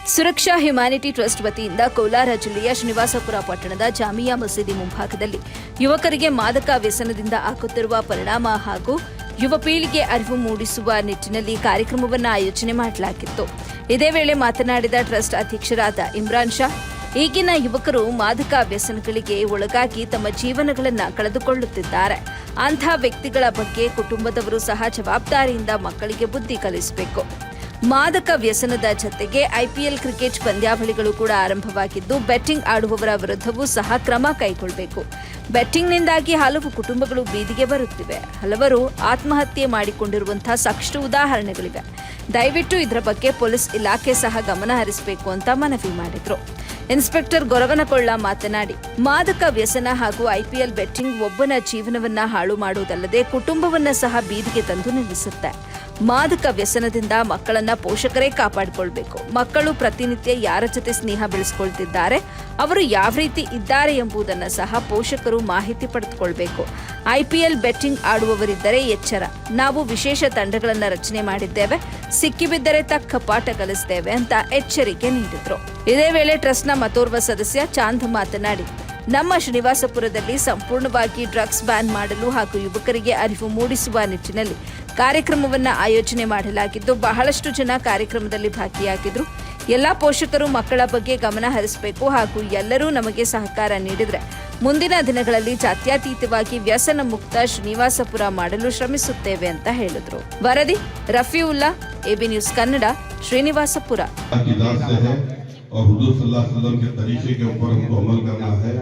ಸುರಕ್ಷಾ humanity trust ವತಿಯಿಂದ ಕೋಲಾರ ಜಿಲ್ಲೆಯ ಶ್ರೀನಿವಾಸಪುರ ಪಟ್ಟಣದ ಜಾಮಿಯಾ ಮಸೀದಿ ಮುಂಭಾಗದಲ್ಲಿ ಯುವಕರಿಗೆ ಮಾದಕ ವ್ಯಸನದಿಂದ ಆಗುತ್ತಿರುವ ಪರಿಣಾಮ ಹಾಗೂ ಯುವ ಪೀಳಿಗೆ ಅರಿವು ಮೂಡಿಸುವ ನಿಟ್ಟಿನಲ್ಲಿ ಕಾರ್ಯಕ್ರಮವನ್ನು ಆಯೋಜನೆ ಮಾಡಲಾಗಿತ್ತು. ಇದೇ ವೇಳೆ ಮಾತನಾಡಿದ ಟ್ರಸ್ಟ್ ಅಧ್ಯಕ್ಷರಾದ ಇಮ್ರಾನ್ ಶಾ, ಈಗಿನ ಯುವಕರು ಮಾದಕ ವ್ಯಸನಗಳಿಗೆ ಒಳಗಾಗಿ ತಮ್ಮ ಜೀವನಗಳನ್ನು ಕಳೆದುಕೊಳ್ಳುತ್ತಿದ್ದಾರೆ. ಅಂಥ ವ್ಯಕ್ತಿಗಳ ಬಗ್ಗೆ ಕುಟುಂಬದವರು ಸಹ ಜವಾಬ್ದಾರಿಯಿಂದ ಮಕ್ಕಳಿಗೆ ಬುದ್ಧಿ ಕಲಿಸಬೇಕು. ಮಾದಕ ವ್ಯಸನದ ಜತೆಗೆ ಐಪಿಎಲ್ ಕ್ರಿಕೆಟ್ ಪಂದ್ಯಾವಳಿಗಳು ಕೂಡ ಆರಂಭವಾಗಿದ್ದು, ಬೆಟ್ಟಿಂಗ್ ಆಡುವವರ ವಿರುದ್ಧವೂ ಸಹ ಕ್ರಮ ಕೈಗೊಳ್ಳಬೇಕು. ಬೆಟ್ಟಿಂಗ್ನಿಂದಾಗಿ ಹಲವು ಕುಟುಂಬಗಳು ಬೀದಿಗೆ ಬರುತ್ತಿವೆ. ಹಲವರು ಆತ್ಮಹತ್ಯೆ ಮಾಡಿಕೊಂಡಿರುವಂತಹ ಸಾಕಷ್ಟು ಉದಾಹರಣೆಗಳಿವೆ. ದಯವಿಟ್ಟು ಇದರ ಬಗ್ಗೆ ಪೊಲೀಸ್ ಇಲಾಖೆ ಸಹ ಗಮನ ಹರಿಸಬೇಕು ಅಂತ ಮನವಿ ಮಾಡಿದ್ರು. ಇನ್ಸ್ಪೆಕ್ಟರ್ ಗೊರವನಕೊಳ್ಳ ಮಾತನಾಡಿ, ಮಾದಕ ವ್ಯಸನ ಹಾಗೂ ಐಪಿಎಲ್ ಬೆಟ್ಟಿಂಗ್ ಒಬ್ಬನ ಜೀವನವನ್ನ ಹಾಳು ಮಾಡುವುದಲ್ಲದೆ ಕುಟುಂಬವನ್ನ ಸಹ ಬೀದಿಗೆ ತಂದು ನಿಲ್ಲಿಸುತ್ತೆ. ಮಾದಕ ವ್ಯಸನದಿಂದ ಮಕ್ಕಳನ್ನ ಪೋಷಕರೇ ಕಾಪಾಡಿಕೊಳ್ಬೇಕು. ಮಕ್ಕಳು ಪ್ರತಿನಿತ್ಯ ಯಾರ ಜೊತೆ ಸ್ನೇಹ ಬೆಳೆಸಿಕೊಳ್ತಿದ್ದಾರೆ, ಅವರು ಯಾವ ರೀತಿ ಇದ್ದಾರೆ ಎಂಬುದನ್ನು ಸಹ ಪೋಷಕರು ಮಾಹಿತಿ ಪಡೆದುಕೊಳ್ಬೇಕು. ಐಪಿಎಲ್ ಬೆಟ್ಟಿಂಗ್ ಆಡುವವರಿದ್ದರೆ ಎಚ್ಚರ. ನಾವು ವಿಶೇಷ ತಂಡಗಳನ್ನು ರಚನೆ ಮಾಡಿದ್ದೇವೆ. ಸಿಕ್ಕಿಬಿದ್ದರೆ ತಕ್ಕ ಪಾಠ ಕಲಿಸ್ತೇವೆ ಅಂತ ಎಚ್ಚರಿಕೆ ನೀಡಿದ್ರು. ಇದೇ ವೇಳೆ ಟ್ರಸ್ಟ್ನ ಮತ್ತೋರ್ವ ಸದಸ್ಯ ಚಾಂದ್ ಮಾತನಾಡಿ, ನಮ್ಮ ಶ್ರೀನಿವಾಸಪುರದಲ್ಲಿ ಸಂಪೂರ್ಣವಾಗಿ ಡ್ರಗ್ಸ್ ಬ್ಯಾನ್ ಮಾಡಲು ಹಾಗೂ ಯುವಕರಿಗೆ ಅರಿವು ಮೂಡಿಸುವ ನಿಟ್ಟಿನಲ್ಲಿ ಕಾರ್ಯಕ್ರಮವನ್ನು ಆಯೋಜನೆ ಮಾಡಲಾಗಿದ್ದು, ಬಹಳಷ್ಟು ಜನ ಕಾರ್ಯಕ್ರಮದಲ್ಲಿ ಭಾಗಿಯಾಗಿದ್ರು. ಎಲ್ಲಾ ಪೋಷಕರು ಮಕ್ಕಳ ಬಗ್ಗೆ ಗಮನ ಹರಿಸಬೇಕು ಹಾಗೂ ಎಲ್ಲರೂ ನಮಗೆ ಸಹಕಾರ ನೀಡಿದರೆ ಮುಂದಿನ ದಿನಗಳಲ್ಲಿ ಜಾತ್ಯತೀತವಾಗಿ ವ್ಯಸನ ಮುಕ್ತ ಶ್ರೀನಿವಾಸಪುರ ಮಾಡಲು ಶ್ರಮಿಸುತ್ತೇವೆ ಅಂತ ಹೇಳಿದ್ರು. ವರದಿ ರಫೀವುಲ್ಲಾ, ಎಬಿ ನ್ಯೂಸ್ ಕನ್ನಡ, ಶ್ರೀನಿವಾಸಪುರ. और हुजूर सल्लल्लाहु अलैहि वसल्लम के तरीके के ऊपर हमको अमल करना है.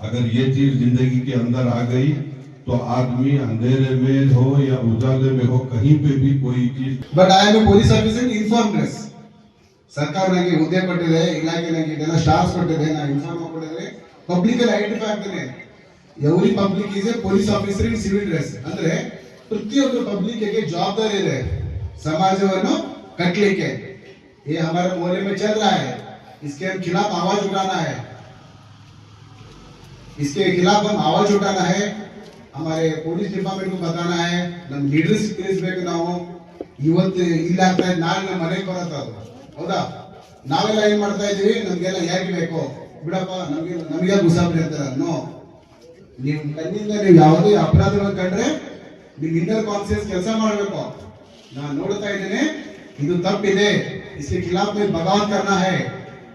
अगर ये चीज जिंदगी के अंदर आ गई तो आदमी अंधेरे में हो या उजाले में हो, कहीं पे भी कोई चीज. But I am a police officer ಇನ್ಫಾರ್ಮ್ನೆಸ್. ಸರ್ಕಾರ ನನಗೆ ಹುದ್ದೆ ಕೊಟ್ಟಿದೆ, ಇಲಾಖೆ ನನಗೆ ಇದೆಲ್ಲ ಸ್ಟಾರ್ಸ್ ಕೊಟ್ಟಿದೆ, ನಾನು ಇನ್ಫಾರ್ಮ್ ಮಾಡಿದ್ರೆ ಪಬ್ಲಿಕ್ ಅಲ್ಲಿ ಐಡೆಂಟಿಫೈ ಆಗ್ತದೆ. Every public is A police officer in civil dress. ಅಂದ್ರೆ ಪ್ರತಿಯೊಂದು ಪಬ್ಲಿಕ್ ಗೆ ಜವಾಬ್ದಾರಿ ಇದೆ ಸಮಾಜವನ್ನು ಕಟ್ಟಲಿಕ್ಕೆ. ये हमारे मोहल्ले में चल रहा है, इसके खिलाफ आवाज उठाना है. इसके खिलाफ हम आवाज उठाना है. हमारे पुलिस डिपार्टमेंट को बताना है. ನಮ್ಮ ಲೀಡರ್ಸ್ ತಿಳಿಸಬೇಕು. ನಾವು ಇವತ್ತು ಇಲ್ಲ ಆಗ್ತಾ ಇದೆ, ನಾಳೆ ನಮ್ಮ ಮನೆಗೆ ಬರತ್ತ. ಹೌದಾ? ನಾವೆಲ್ಲ ಏನ್ ಮಾಡ್ತಾ ಇದೀವಿ, ನಮ್ಗೆಲ್ಲ ಯಾಕೆ ಬೇಕು ಬಿಡಪ್ಪ, ನಮ್ಗೆ ಮುಸಾಫಿರ್ ಇರ್ತಾರ. ನೋ, ನೀವು ಕಣ್ಣಿಂದ ನೀವು ಯಾವುದೇ ಅಪರಾಧಗಳನ್ನು ಕಂಡ್ರೆ ನಿಮ್ ಇನ್ನರ್ ಕಾನ್ಸಿಯಸ್ ಕೆಲಸ ಮಾಡಬೇಕು. ನಾನು ನೋಡ್ತಾ ಇದ್ದೇನೆ, ಇದು ತಪ್ಪಿದೆ, इसके खिलाफ में बगावत करना है,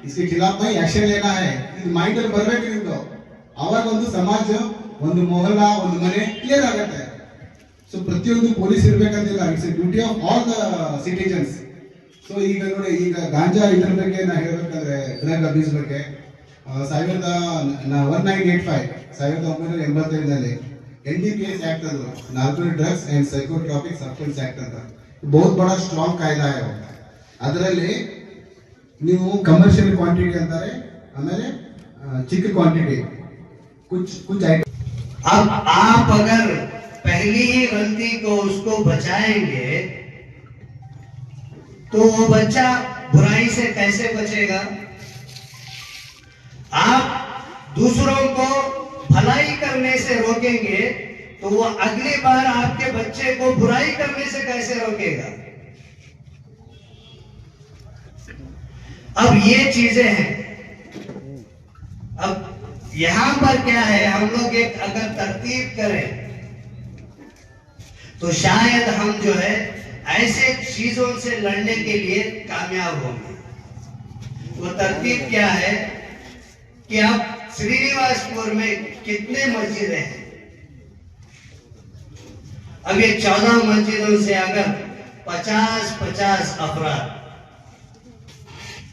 इसके खिलाफ में एक्शन लेना है. ಇದು ಮೈಂಡ್ ಅಲ್ಲಿ ಬರಬೇಕು ನಿಮ್ದು. ಅವಾಗ ಒಂದು ಸಮಾಜ, ಒಂದು ಮೊಹಲ್ಲ, ಒಂದು ಮನೆ ಕ್ಲಿಯರ್ ಆಗುತ್ತೆ. ಸೊ ಪ್ರತಿಯೊಂದು ಪೊಲೀಸ್ ಇರಬೇಕಂತಿಲ್ಲ. It's a duty of all the citizens. So ಈಗ ನೋಡಿ, ಈಗ ಗಾಂಜಾ ಇದ್ರ ಬಗ್ಗೆ ನಾ ಹೇಳ್ಬೇಕಂದ್ರೆ ಡ್ರಗ್ ಅಬ್ಯೂಸ್ ಬಗ್ಗೆ 1985 NDPS ಆಕ್ಟ್ ಅದು narcotic drugs and psychotropic substance act ಅಂತ ಬಹುತ್ ಬಡ ಸ್ಟ್ರಾಂಗ್ ಕಾಯ್ದಾ है. ಅದರಲ್ಲಿ ನೀವು ಕಮರ್ಷಿಯಲ್ ಕ್ವಾಂಟಿಟಿ ಅಂತಾರೆ, ಆಮೇಲೆ ಚಿಕ್ಕ ಕ್ವಾಂಟಿಟಿ कुछ आइटम. अब आप अगर पहली ही गलती को उसको बचाएंगे तो वो बच्चा बुराई से कैसे बचेगा? आप दूसरों को भलाई करने से रोकेंगे तो वो अगली बार आपके बच्चे को बुराई करने से कैसे रोकेगा? अब ये चीजें हैं. अब यहां पर क्या है, हम लोग एक अगर तरतीब करें तो शायद हम जो है ऐसे चीजों से लड़ने के लिए कामयाब होंगे. वो तरतीब क्या है कि अब श्रीनिवासपुर में कितने मस्जिदें हैं? अब ये 14 मस्जिदों से अगर 50-50 अफराद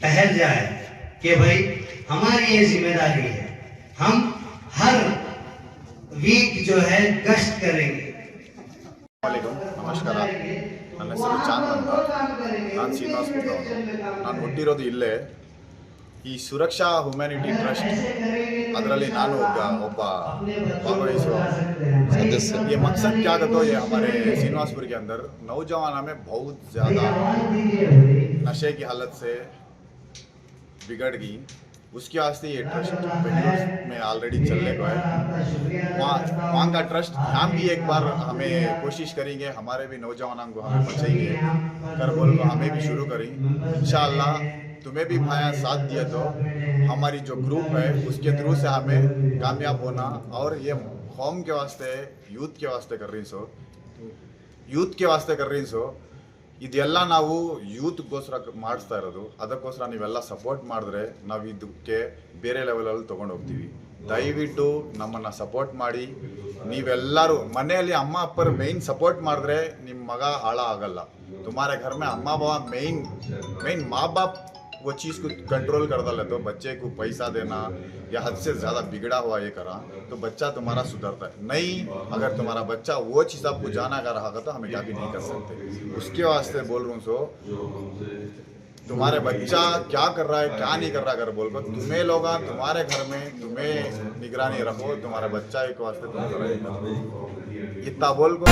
ठहर जाए कि भाई हमारी ये जिम्मेदारी है, हम हर वीक जो है गश्त करेंगे. ನಮಸ್ಕಾರ, ನನ್ನ ಹೆಸರು ಚಾಂದ್ ಅಂತ. ನಾನು ಶ್ರೀನಿವಾಸಪುರದವನು. ನಾನು ಹುಟ್ಟಿರೋದು ಇಲ್ಲೇ. ಈ ಸುರಕ್ಷಾ ಹ್ಯುಮ್ಯಾನಿಟಿ ಟ್ರಸ್ಟ್ ಅದರಲ್ಲಿ ನಾನು ಒಬ್ಬ ಭಾಗವಹಿಸುವ सदस्य. ये मकसद क्या तो ये हमारे श्रीनिवासपुर के अंदर नौजवानों में बहुत ज़्यादा नशे की हालत से बिगड़ गई. उसके वास्ते ये ट्रस्ट बेंगलोर में ऑलरेडी चलने को है. वहाँ का ट्रस्ट हम भी एक बार हमें कोशिश करेंगे, हमारे भी नौजवानों को हमें बचाएंगे कर बोल को हमें भी शुरू करेंगे इंशाअल्लाह. तुम्हें भी भाया साथ दिए तो हमारी जो ग्रुप है उसके थ्रू से हमें कामयाब होना और ये कौम के वास्ते ಯೂತ್ के वास्ते कर रही सो ಯೂತ್ के वास्ते कर रही सो ಇದೆಲ್ಲ ನಾವು ಯೂತ್ಗೋಸ್ಕರ ಮಾಡಿಸ್ತಾ ಇರೋದು. ಅದಕ್ಕೋಸ್ಕರ ನೀವೆಲ್ಲ ಸಪೋರ್ಟ್ ಮಾಡಿದ್ರೆ ನಾವು ಇದಕ್ಕೆ ಬೇರೆ ಲೆವೆಲಲ್ಲಿ ತೊಗೊಂಡು ಹೋಗ್ತೀವಿ. ದಯವಿಟ್ಟು ನಮ್ಮನ್ನು ಸಪೋರ್ಟ್ ಮಾಡಿ. ನೀವೆಲ್ಲರೂ ಮನೆಯಲ್ಲಿ ಅಮ್ಮ ಅಪ್ಪರು ಮೇಯ್ನ್ ಸಪೋರ್ಟ್ ಮಾಡಿದ್ರೆ ನಿಮ್ಮ ಮಗ ಹಾಳ ಆಗಲ್ಲ. तुम्हारे घर में अम्मा बाबा मेन माँ बाप वो चीज़ को कंट्रोल कर डाले तो बच्चे को पैसा देना या हद से ज़्यादा बिगड़ा हुआ ये करा तो बच्चा तुम्हारा सुधरता है नहीं. अगर तुम्हारा बच्चा वो चीज़ आपको जाना कर रहा था तो हमें क्या भी नहीं कर सकते. उसके वास्ते बोल रहा हूँ सो तुम्हारे बच्चा क्या कर रहा है क्या नहीं कर रहा अगर बोल कर तुम्हें लोग तुम्हारे घर में तुम्हें निगरानी रखो. तुम्हारा बच्चा एक वास्ते तुम इतना बोल को